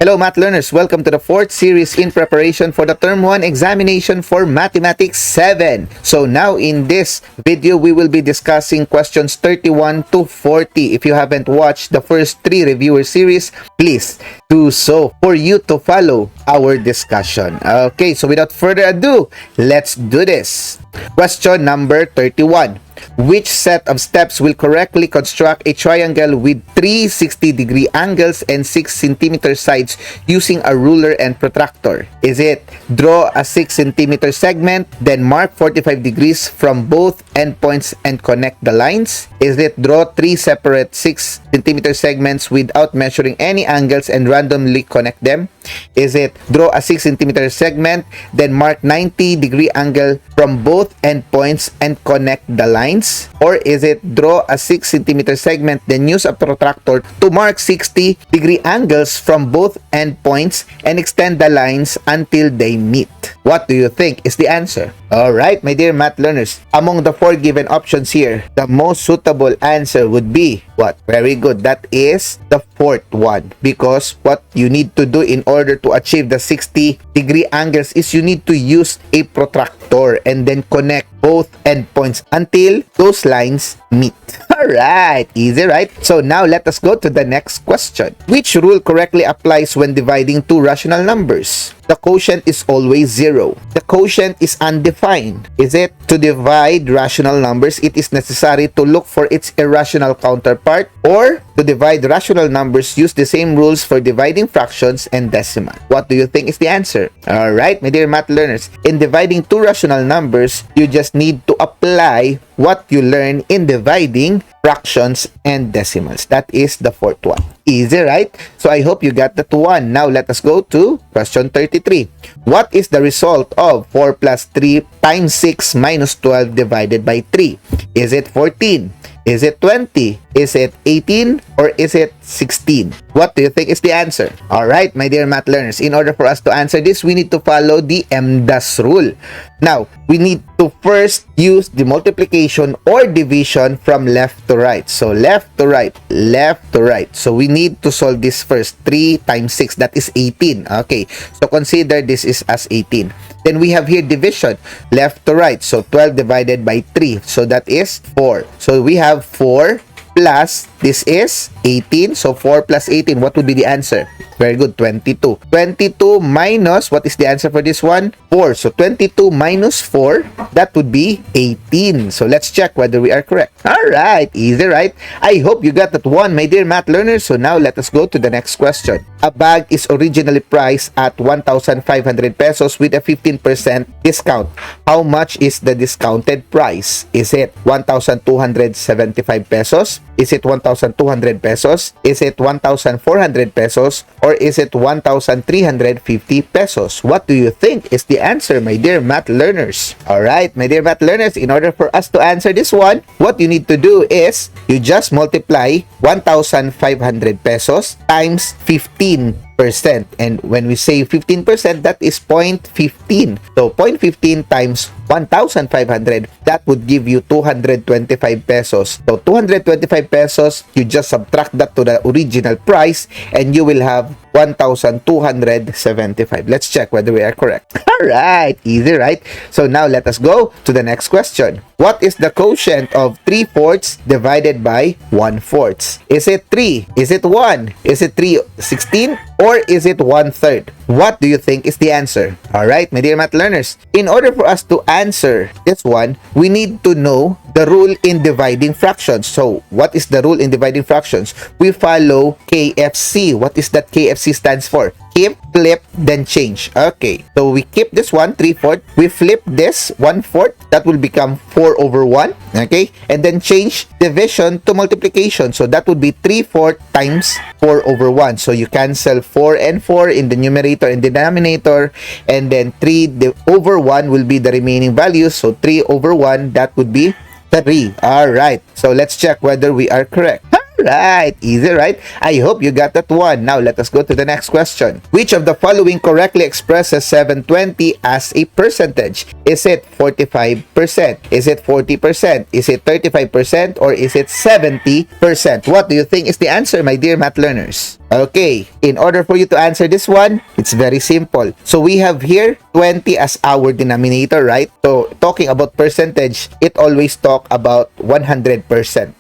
Hello math learners, welcome to the fourth series in preparation for the Term 1 examination for Mathematics 7. So now in this video, we will be discussing questions 31 to 40. If you haven't watched the first 3 reviewer series, please do so for you to follow our discussion. Okay, so without further ado, let's do this. Question number 31. Which set of steps will correctly construct a triangle with 3 60-degree angles and 6 centimeter sides using a ruler and protractor? Is it draw a 6 centimeter segment, then mark 45 degrees from both endpoints and connect the lines? Is it draw 3 separate 6 centimeter segments without measuring any angles and randomly connect them? Is it draw a 6 centimeter segment, then mark 90-degree angle from both endpoints and connect the lines? Or is it draw a 6 centimeter segment, then use a protractor to mark 60-degree angles from both endpoints and extend the lines until they meet? What do you think is the answer? Alright, my dear math learners, among the 4 given options here, the most suitable answer would be what? Very good. That is the fourth one. Because what you need to do in order to achieve the 60-degree angles is you need to use a protractor and then connect both endpoints until those lines meet. Alright, easy, right? So now let us go to the next question. Which rule correctly applies when dividing 2 rational numbers? The quotient is always 0. The quotient is undefined. Is it? To divide rational numbers, it is necessary to look for its irrational counterpart, or to divide rational numbers, use the same rules for dividing fractions and decimal. What do you think is the answer? Alright, my dear math learners, in dividing 2 rational numbers, you just need to apply what you learn in dividing fractions and decimals. That is the fourth one. Easy, right? So I hope you got that one. Now let us go to question 33. What is the result of 4 plus 3 times 6 minus 12 divided by 3? Is it 14? Is it 20? Is it 18? Or is it 16? What do you think is the answer? Alright, my dear math learners, in order for us to answer this, we need to follow the MDAS rule. Now, we need to first use the multiplication or division from left to right. So, left to right, left to right. So, we need to solve this first. 3 times 6, that is 18. Okay, so consider this is as 18. Then we have here division, left to right. So, 12 divided by 3. So, that is 4. So, we have 4 plus, this is 18. So, 4 plus 18, what would be the answer? Very good, 22. 22 minus, what is the answer for this one? 4. So, 22 minus 4, that would be 18. So, let's check whether we are correct. Alright, easy, right? I hope you got that one, my dear math learners. So, now let us go to the next question. A bag is originally priced at 1,500 pesos with a 15% discount. How much is the discounted price? Is it 1,275 pesos? Is it 1,200 pesos? Is it 1,400 pesos? Or is it 1,350 pesos? What do you think is the answer, my dear math learners? Alright, my dear math learners, in order for us to answer this one, what you need to do is, you just multiply 1,500 pesos times 15%. And when we say 15%, that is 0.15. So 0.15 times 1,500, that would give you 225 pesos. So 225 pesos, you just subtract that to the original price and you will have 1,275. Let's check whether we are correct. Alright, easy, right? So now let us go to the next question. What is the quotient of 3/4 divided by 1/4? Is it 3? Is it 1? Is it 3/16? Or is it 1/3? What do you think is the answer? Alright, my dear math learners, in order for us to answer this one, we need to know the rule in dividing fractions. So, what is the rule in dividing fractions? We follow KFC. What is that KFC stands for? Keep, flip, then change. Okay, so we keep this one, 3/4. We flip this 1/4. That will become 4/1. Okay, and then change division to multiplication. So that would be 3/4 times 4/1. So you cancel 4 and 4 in the numerator and denominator, and then 3/1 will be the remaining values. So 3/1, that would be 3. Alright, so let's check whether we are correct. Right, easy, right? I hope you got that one. Now, let us go to the next question. Which of the following correctly expresses 720 as a percentage? Is it 45%? Is it 40%? Is it 35%? Or is it 70%? What do you think is the answer, my dear math learners? Okay, in order for you to answer this one, it's very simple. So we have here 20 as our denominator, right? So talking about percentage, it always talk about 100%,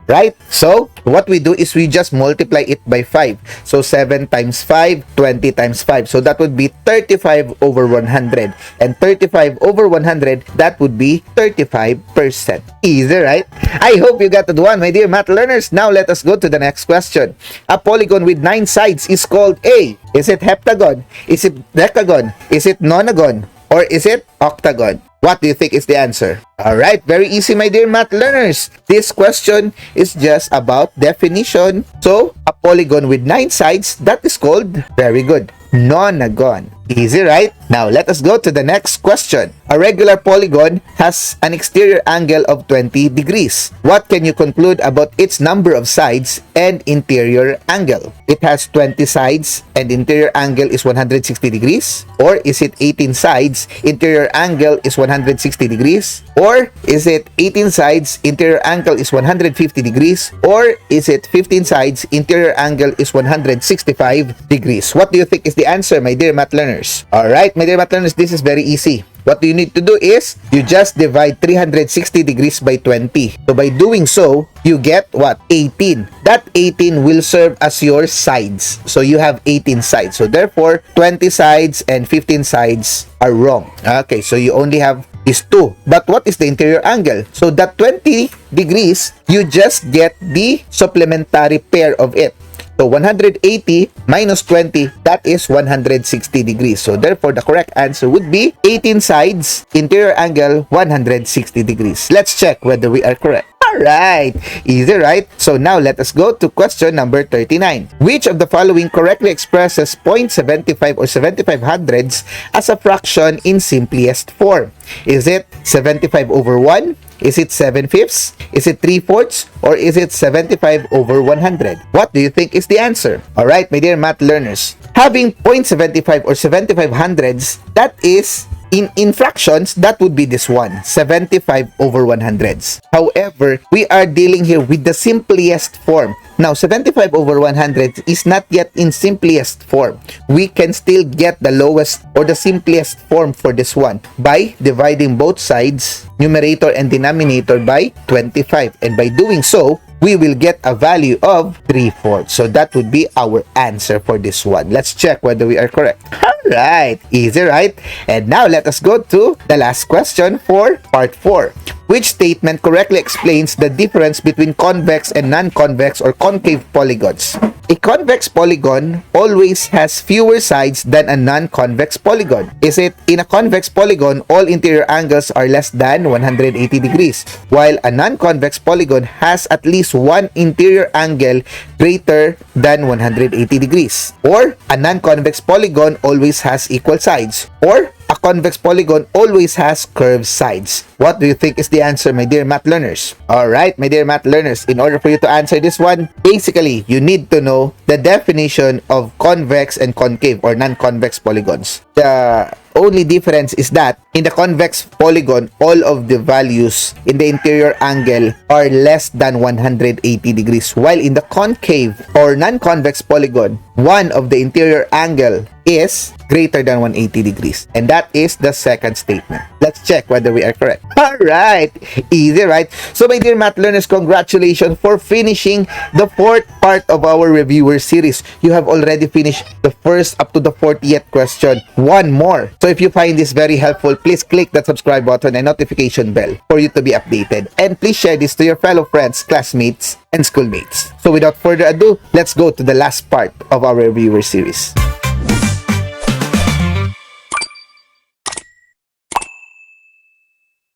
right? So what we do is we just multiply it by 5. So 7 times 5, 20 times 5. So that would be 35 over 100. And 35 over 100, that would be 35%. Easy, right? I hope you got that one, my dear math learners. Now let us go to the next question. A polygon with 9 sides is called A. Is it heptagon? Is it decagon? Is it nonagon? Or is it octagon? What do you think is the answer? Alright, very easy, my dear math learners. This question is just about definition. So, a polygon with 9 sides, that is called, very good, nonagon. Easy, right? Now, let us go to the next question. A regular polygon has an exterior angle of 20 degrees. What can you conclude about its number of sides and interior angle? It has 20 sides and interior angle is 160 degrees? Or is it 18 sides, interior angle is 160 degrees? Or is it 18 sides, interior angle is 150 degrees? Or is it 15 sides, interior angle is 165 degrees? What do you think is the answer, my dear math learners? Alright, my dear math learners, this is very easy. What you need to do is, you just divide 360 degrees by 20. So by doing so, you get what? 18. That 18 will serve as your sides. So you have 18 sides. So therefore, 20 sides and 15 sides are wrong. Okay, so you only have these two. But what is the interior angle? So that 20 degrees, you just get the supplementary pair of it. So 180 minus 20, that is 160 degrees. So therefore, the correct answer would be 18 sides, interior angle 160 degrees. Let's check whether we are correct. Alright, easy, right? So now let us go to question number 39. Which of the following correctly expresses 0.75 or 75 hundredths as a fraction in simplest form? Is it 75 over 1? Is it 7/5? Is it 3/4? Or is it 75 over 100? What do you think is the answer? Alright, my dear math learners. Having 0.75 or 75 hundredths, that is in fractions, that would be this one, 75 over 100s. However, we are dealing here with the simplest form. Now, 75 over 100 is not yet in simplest form. We can still get the lowest or the simplest form for this one by dividing both sides, numerator and denominator, by 25. And by doing so, we will get a value of 3/4. So that would be our answer for this one. Let's check whether we are correct. Alright, easy, right? And now let us go to the last question for part 4. Which statement correctly explains the difference between convex and non-convex or concave polygons? A convex polygon always has fewer sides than a non-convex polygon. Is it in a convex polygon, all interior angles are less than 180 degrees, while a non-convex polygon has at least one interior angle greater than 180 degrees? Or a non-convex polygon always has equal sides? Or a convex polygon always has curved sides? What do you think is the answer, my dear math learners? Alright, my dear math learners, in order for you to answer this one, basically, you need to know the definition of convex and concave or non-convex polygons. The only difference is that in the convex polygon, all of the values in the interior angle are less than 180 degrees, while in the concave or non-convex polygon, one of the interior angle is greater than 180 degrees. And that is the second statement. Let's check whether we are correct. Alright, easy, right? So my dear math learners, congratulations for finishing the 4th part of our reviewer series. You have already finished the first up to the 40th question. One more. So if you find this very helpful, please click that subscribe button and notification bell for you to be updated. And please share this to your fellow friends, classmates, and schoolmates. So without further ado, let's go to the last part of our reviewer series.